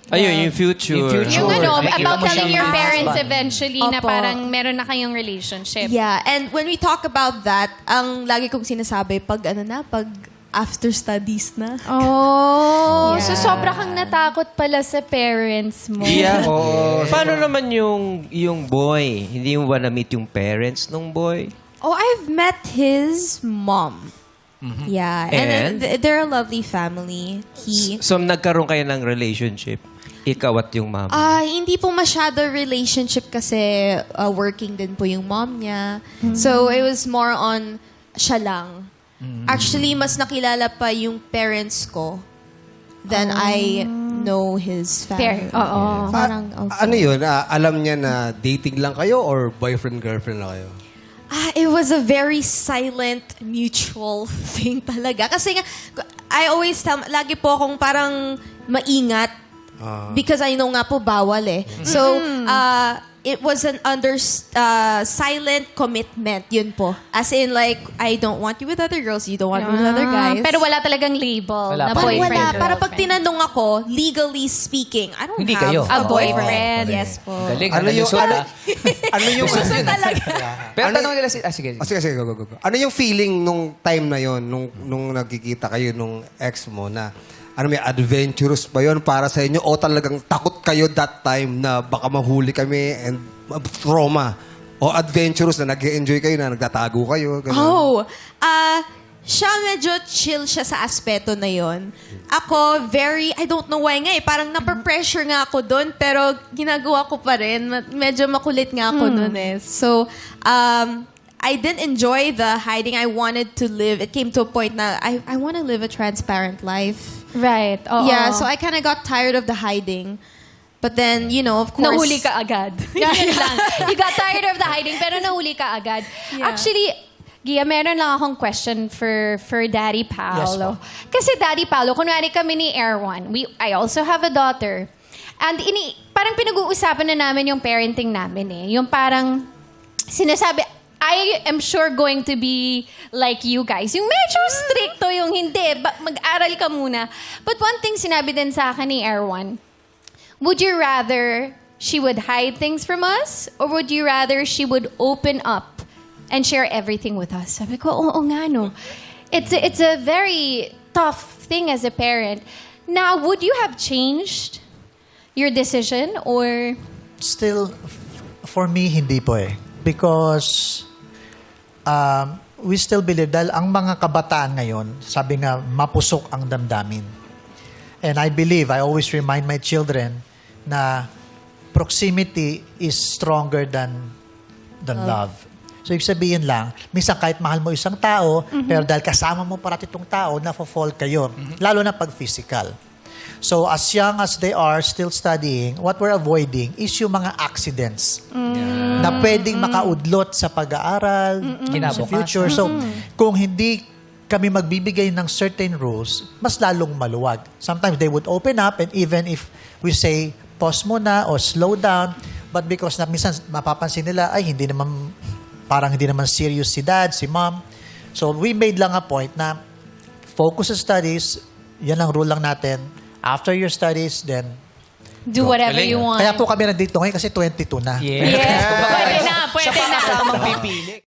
Ayun, yung future. Yung future. Yung ano, Nakikita about mo telling siyang your parents husband. eventually na Opo. parang meron na kayong relationship. Yeah, and when we talk about that, ang lagi kong sinasabi, pag after studies na. Oh, Yeah. so sobra kang natakot pala sa parents mo. Yeah. Oo. Paano naman yung boy? Hindi mo ba na-meet yung parents nung boy? Oh, I've met his mom. Yeah, and, And? they're a lovely family. So, nagkaroon kayo ng relationship? Ikaw at yung mama? Hindi po masyado relationship kasi working din po yung mom niya. So, it was more on siya lang. Actually, mas nakilala pa yung parents ko than I know his family. Oo. Parang, okay. Ano yun? Alam niya na dating lang kayo or boyfriend-girlfriend lang kayo? It was a very silent, mutual thing talaga. Kasi nga, I always tell, lagi po akong parang maingat because I know nga po bawal eh. So, it was an silent commitment, yun po. As in like, I don't want you with other girls, you don't want me with other guys. Pero wala talagang label Wala na pa. Parang boyfriend. wala. Para pag girlfriend. tinanong ako, legally speaking, I don't Hindi have kayo. A boyfriend. Yes po. Galing. Ano yung, Sulat, ano yung, Pero tanong nila si... sige. sige, go. Ano yung feeling nung time na yon nung nagkikita kayo nung ex mo na may adventurous ba yun para sa inyo o talagang takot kayo that time na baka mahuli kami and trauma? O adventurous na nag-enjoy kayo na nagtatago kayo? Ganun. Oh, siya medyo chill siya sa aspeto na yon. Ako, I don't know why nga eh, parang napapressure nga ako doon, pero ginagawa ko pa rin. Medyo makulit nga ako doon eh. So, I didn't enjoy the hiding. I wanted to live. It came to a point na I want to live a transparent life. Right. Oo. Yeah, so I kind of got tired of the hiding. But then, of course... Nahuli ka agad. Yun lang. You got tired of the hiding, pero nahuli ka agad. Yeah. Actually, Gia, meron lang akong question for Daddy Paolo. Kasi Daddy Paolo, kunwari kami ni Erwan, I also have a daughter. And parang pinag-uusapan na namin yung parenting namin eh. Yung parang sinasabi, I am sure going to be like you guys. Yung medyo stricto, yung hindi. Mag-aral ka muna. But one thing sinabi din sa akin ni Erwan, would you rather she would hide things from us? Or would you rather she would open up and share everything with us? Sabi ko, oo nga no. It's a very tough thing as a parent. Now, would you have changed your decision or... Still, for me, hindi po eh. Because we still believe, dahil ang mga kabataan ngayon, sabi nga, mapusok ang damdamin. And I believe, I always remind my children na proximity is stronger than love. So, ibig sabihin lang, minsan kahit mahal mo isang tao, pero dahil kasama mo parati itong tao, nafo-fall kayo. Lalo na pag physical. So, as young as they are still studying, what we're avoiding is yung mga accidents na pwedeng makaudlot sa pag-aaral, sa future. So, kung hindi kami magbibigay ng certain rules, mas lalong maluwag. Sometimes they would open up and even if we say, pause muna or slow down, but because na minsan mapapansin nila, ay hindi naman, parang hindi naman serious si dad, si mom. So, we made lang a point na focus sa studies, yan ang rule lang natin. After your studies, then do whatever you want? kaya po kami nandito ngayon kasi 22 na. Yes. Pwede na, pwede na. Siya pa kasamang pipili.